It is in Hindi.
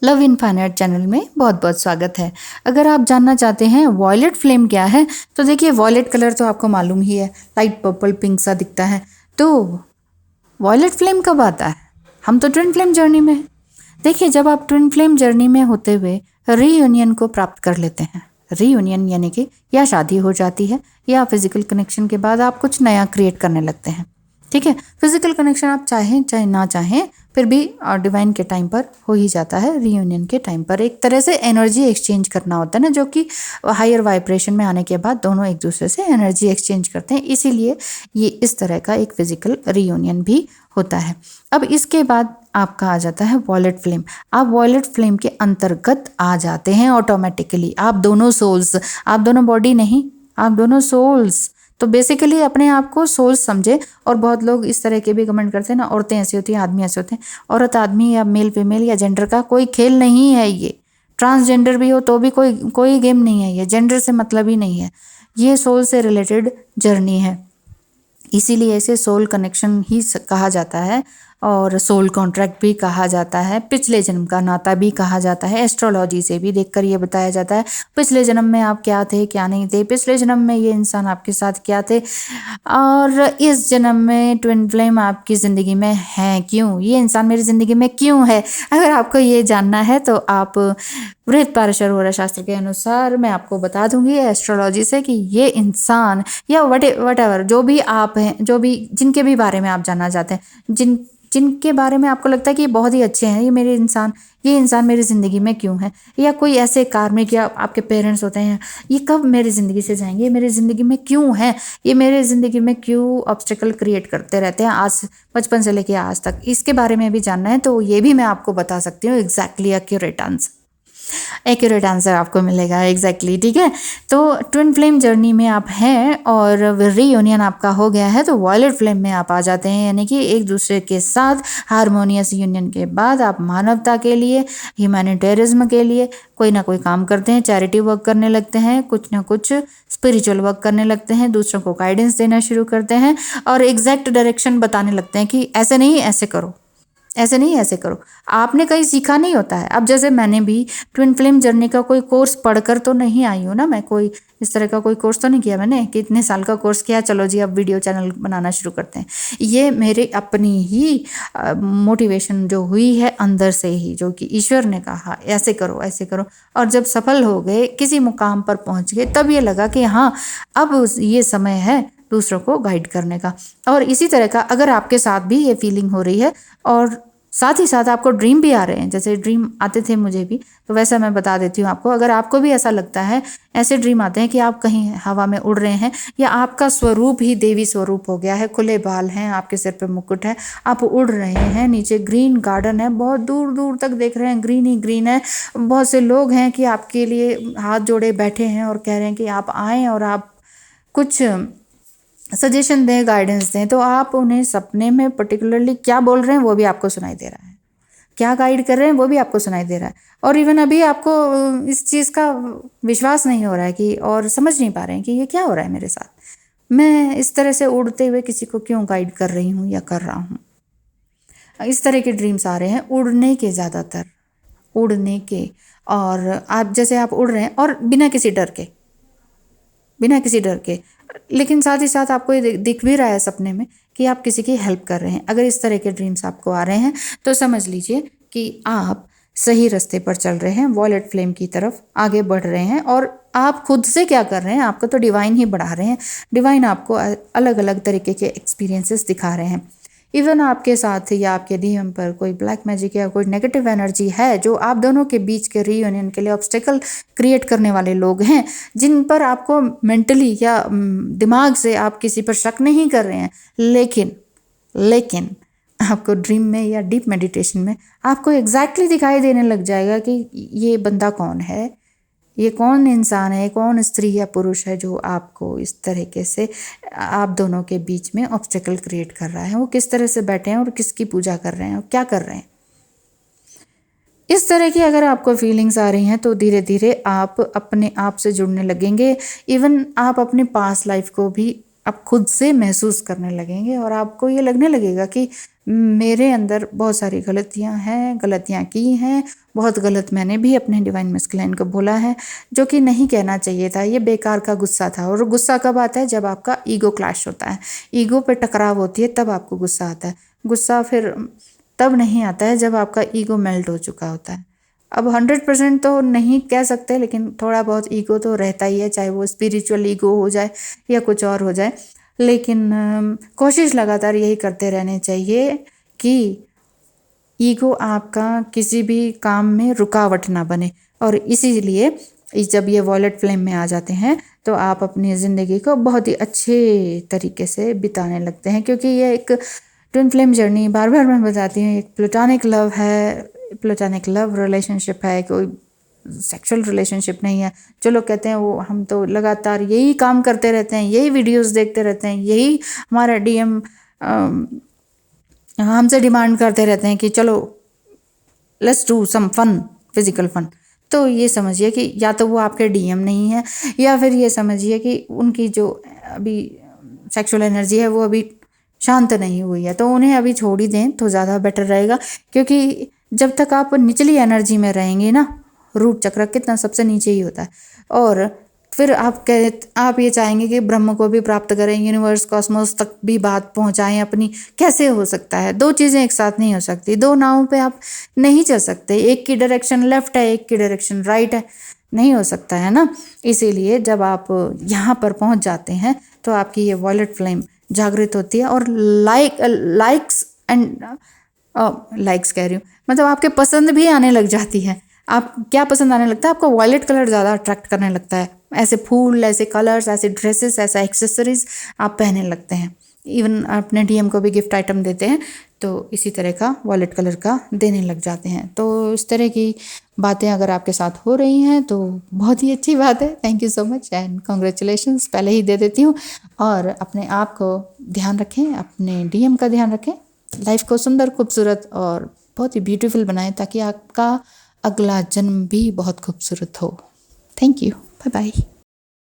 लव इनफाइनाइट चैनल में बहुत बहुत स्वागत है। अगर आप जानना चाहते हैं वॉयलेट फ्लेम क्या है, तो देखिए वॉयलेट कलर तो आपको मालूम ही है, लाइट पर्पल पिंक सा दिखता है। तो वॉयलेट फ्लेम कब आता है? हम तो ट्विन फ्लेम जर्नी में हैं। देखिए, जब आप ट्विन फ्लेम जर्नी में होते हुए रीयूनियन को प्राप्त कर लेते हैं, रीयूनियन यानी कि या शादी हो जाती है या फिजिकल कनेक्शन के बाद आप कुछ नया क्रिएट करने लगते हैं। ठीक है, फिजिकल कनेक्शन आप चाहें चाहे ना चाहें फिर भी डिवाइन के टाइम पर हो ही जाता है। रीयूनियन के टाइम पर एक तरह से एनर्जी एक्सचेंज करना होता है ना, जो कि हायर वाइब्रेशन में आने के बाद दोनों एक दूसरे से एनर्जी एक्सचेंज करते हैं, इसीलिए ये इस तरह का एक फिजिकल रीयूनियन भी होता है। अब इसके बाद आपका आ जाता है वॉयलेट फ्लेम। आप वॉयलेट फ्लेम के अंतर्गत आ जाते हैं ऑटोमेटिकली। आप दोनों सोल्स, आप दोनों बॉडी नहीं, आप दोनों सोल्स। तो बेसिकली अपने आप को सोल्स समझे। और बहुत लोग इस तरह के भी कमेंट करते हैं ना, औरतें ऐसी होती हैं, आदमी ऐसे होते हैं। औरत आदमी या मेल फीमेल या जेंडर का कोई खेल नहीं है ये। ट्रांसजेंडर भी हो तो भी कोई गेम नहीं है ये, जेंडर से मतलब ही नहीं है। ये सोल से रिलेटेड जर्नी है, इसीलिए इसे सोल कनेक्शन ही कहा जाता है और सोल कॉन्ट्रैक्ट भी कहा जाता है। पिछले जन्म का नाता भी कहा जाता है। एस्ट्रोलॉजी से भी देखकर ये बताया जाता है पिछले जन्म में आप क्या थे क्या नहीं थे, पिछले जन्म में ये इंसान आपके साथ क्या थे, और इस जन्म में ट्विन फ्लेम आपकी ज़िंदगी में है क्यों, ये इंसान मेरी ज़िंदगी में क्यों है। अगर आपको ये जानना है तो आप बृहस्पति होरा शास्त्र के अनुसार मैं आपको बता दूंगी एस्ट्रोलॉजी से कि ये इंसान या वट एवर जो भी आप हैं, जो भी जिनके भी बारे में आप जानना चाहते हैं, जिनके बारे में आपको लगता है कि ये बहुत ही अच्छे हैं, ये इंसान मेरी ज़िंदगी में क्यों है, या कोई ऐसे कार्मिक या आपके पेरेंट्स होते हैं, ये कब मेरी ज़िंदगी से जाएंगे, ये मेरी ज़िंदगी में क्यों है, ये मेरे ज़िंदगी में क्यों ऑब्स्टेकल क्रिएट करते रहते हैं आज बचपन से लेके आज तक, इसके बारे में भी जानना है तो ये भी मैं आपको बता सकती हूँ। एग्जैक्टली एक्यूरेट आंसर आपको मिलेगा एग्जैक्टली। ठीक है, तो ट्विन फ्लेम जर्नी में आप हैं और रीयूनियन आपका हो गया है तो वॉयलेट फ्लेम में आप आ जाते हैं, यानी कि एक दूसरे के साथ हारमोनियस यूनियन के बाद आप मानवता के लिए, ह्यूमैनिटेरिज्म के लिए कोई ना कोई काम करते हैं, चैरिटी वर्क करने लगते हैं, कुछ ना कुछ स्पिरिचुअल वर्क करने लगते हैं, दूसरों को गाइडेंस देना शुरू करते हैं और एग्जैक्ट डायरेक्शन बताने लगते हैं कि ऐसे नहीं ऐसे करो, ऐसे नहीं ऐसे करो। आपने कहीं सीखा नहीं होता है। अब जैसे मैंने भी ट्विन फ्लेम जर्नी का कोई कोर्स पढ़कर तो नहीं आई हूँ ना, मैं कोई इस तरह का कोई कोर्स तो नहीं किया मैंने कि इतने साल का कोर्स किया चलो जी अब वीडियो चैनल बनाना शुरू करते हैं। ये मेरे अपनी ही मोटिवेशन जो हुई है अंदर से ही, जो कि ईश्वर ने कहा ऐसे करो ऐसे करो, और जब सफल हो गए, किसी मुकाम पर पहुंच गए, तब ये लगा कि हाँ अब ये समय है दूसरों को गाइड करने का। और इसी तरह का अगर आपके साथ भी ये फीलिंग हो रही है और साथ ही साथ आपको ड्रीम भी आ रहे हैं, जैसे ड्रीम आते थे मुझे भी, तो वैसा मैं बता देती हूँ आपको। अगर आपको भी ऐसा लगता है, ऐसे ड्रीम आते हैं कि आप कहीं हवा में उड़ रहे हैं या आपका स्वरूप ही देवी स्वरूप हो गया है, खुले बाल हैं, आपके सिर पे मुकुट है, आप उड़ रहे हैं, नीचे ग्रीन गार्डन है, बहुत दूर दूर तक देख रहे हैं ग्रीन ही ग्रीन है, बहुत से लोग हैं कि आपके लिए हाथ जोड़े बैठे हैं और कह रहे हैं कि आप आएँ और आप कुछ सजेशन दें, गाइडेंस दें, तो आप उन्हें सपने में पर्टिकुलरली क्या बोल रहे हैं वो भी आपको सुनाई दे रहा है, क्या गाइड कर रहे हैं वो भी आपको सुनाई दे रहा है। और इवन अभी आपको इस चीज़ का विश्वास नहीं हो रहा है कि, और समझ नहीं पा रहे हैं कि ये क्या हो रहा है मेरे साथ, मैं इस तरह से उड़ते हुए किसी को क्यों गाइड कर रही हूँ या कर रहा हूँ। इस तरह के ड्रीम्स आ रहे हैं उड़ने के, ज़्यादातर उड़ने के। और आप जैसे आप उड़ रहे हैं और बिना किसी डर के, लेकिन साथ ही साथ आपको ये दिख भी रहा है सपने में कि आप किसी की हेल्प कर रहे हैं। अगर इस तरह के ड्रीम्स आपको आ रहे हैं तो समझ लीजिए कि आप सही रास्ते पर चल रहे हैं, वॉयलेट फ्लेम की तरफ आगे बढ़ रहे हैं। और आप खुद से क्या कर रहे हैं, आपको तो डिवाइन ही बढ़ा रहे हैं। डिवाइन आपको अलग अलग तरीके के एक्सपीरियंसेस दिखा रहे हैं। इवन आपके साथ या आपके डीएम पर कोई ब्लैक मैजिक या कोई नेगेटिव एनर्जी है जो आप दोनों के बीच के रीयूनियन के लिए ऑब्स्टेकल क्रिएट करने वाले लोग हैं, जिन पर आपको मेंटली या दिमाग से आप किसी पर शक नहीं कर रहे हैं, लेकिन आपको ड्रीम में या डीप मेडिटेशन में आपको एग्जैक्टली दिखाई देने लग जाएगा कि ये बंदा कौन है, ये कौन इंसान है, कौन स्त्री या पुरुष है जो आपको इस तरीके से आप दोनों के बीच में ऑब्स्टेकल क्रिएट कर रहा है, वो किस तरह से बैठे हैं और किसकी पूजा कर रहे हैं और क्या कर रहे हैं। इस तरह की अगर आपको फीलिंग्स आ रही हैं तो धीरे धीरे आप अपने आप से जुड़ने लगेंगे। इवन आप अपने पास्ट लाइफ को भी आप खुद से महसूस करने लगेंगे और आपको ये लगने लगेगा कि मेरे अंदर बहुत सारी गलतियां हैं, गलतियां की हैं बहुत गलत मैंने भी अपने डिवाइन मस्कुलाइन को बोला है, जो कि नहीं कहना चाहिए था। ये बेकार का गुस्सा था। और गुस्सा कब आता है? जब आपका ईगो क्लैश होता है, ईगो पे टकराव होती है, तब आपको गुस्सा आता है। गुस्सा फिर तब नहीं आता है जब आपका ईगो मेल्ट हो चुका होता है। अब 100% तो नहीं कह सकते, लेकिन थोड़ा बहुत ईगो तो रहता ही है, चाहे वो स्पिरिचुअल ईगो हो जाए या कुछ और हो जाए। लेकिन कोशिश लगातार यही करते रहने चाहिए कि ईगो आपका किसी भी काम में रुकावट ना बने। और इसीलिए जब ये वॉयलेट फ्लेम में आ जाते हैं तो आप अपनी ज़िंदगी को बहुत ही अच्छे तरीके से बिताने लगते हैं, क्योंकि ये एक ट्विन फ्लेम जर्नी, बार बार मैं बताती हूँ, एक प्लेटोनिक लव है, प्लेटोनिक लव रिलेशनशिप है, कोई सेक्सुअल रिलेशनशिप नहीं है। जो लोग कहते हैं वो हम तो लगातार यही काम करते रहते हैं, यही वीडियोस देखते रहते हैं, यही हमारा डीएम हमसे डिमांड करते रहते हैं कि चलो let's do some fun, physical fun, तो ये समझिए कि या तो वो आपके डीएम नहीं है, या फिर ये समझिए कि उनकी जो अभी सेक्सुअल एनर्जी है वो अभी शांत नहीं हुई है, तो उन्हें अभी छोड़ ही दें तो ज़्यादा बेटर रहेगा। क्योंकि जब तक आप निचली एनर्जी में रहेंगे ना, रूट चक्र कितना सबसे नीचे ही होता है, और फिर आप ये चाहेंगे कि ब्रह्म को भी प्राप्त करें, यूनिवर्स कॉस्मोस तक भी बात पहुंचाएं अपनी। कैसे हो सकता है? दो चीज़ें एक साथ नहीं हो सकती, दो नावों पे आप नहीं चल सकते, एक की डायरेक्शन लेफ्ट है, एक की डायरेक्शन राइट है, नहीं हो सकता है ना। इसीलिए जब आप यहाँ पर पहुँच जाते हैं तो आपकी ये वॉयलेट फ्लेम जागृत होती है, और लाइक्स कह रही हूँ, मतलब आपके पसंद भी आने लग जाती है। आप क्या पसंद आने लगता है? आपको वॉयलेट कलर ज़्यादा अट्रैक्ट करने लगता है। ऐसे फूल, ऐसे कलर्स, ऐसे ड्रेसेस, ऐसा एक्सेसरीज आप पहनने लगते हैं। इवन अपने डीएम को भी गिफ्ट आइटम देते हैं तो इसी तरह का वॉयलेट कलर का देने लग जाते हैं। तो इस तरह की बातें अगर आपके साथ हो रही हैं तो बहुत ही अच्छी बात है। Thank you so much and congratulations पहले ही दे देती हूँ। और अपने आप को ध्यान रखें, अपने डीएम का ध्यान रखें, लाइफ को सुंदर, खूबसूरत और बहुत ही ब्यूटीफुल बनाएं, ताकि आपका अगला जन्म भी बहुत खूबसूरत हो। Thank you, bye bye.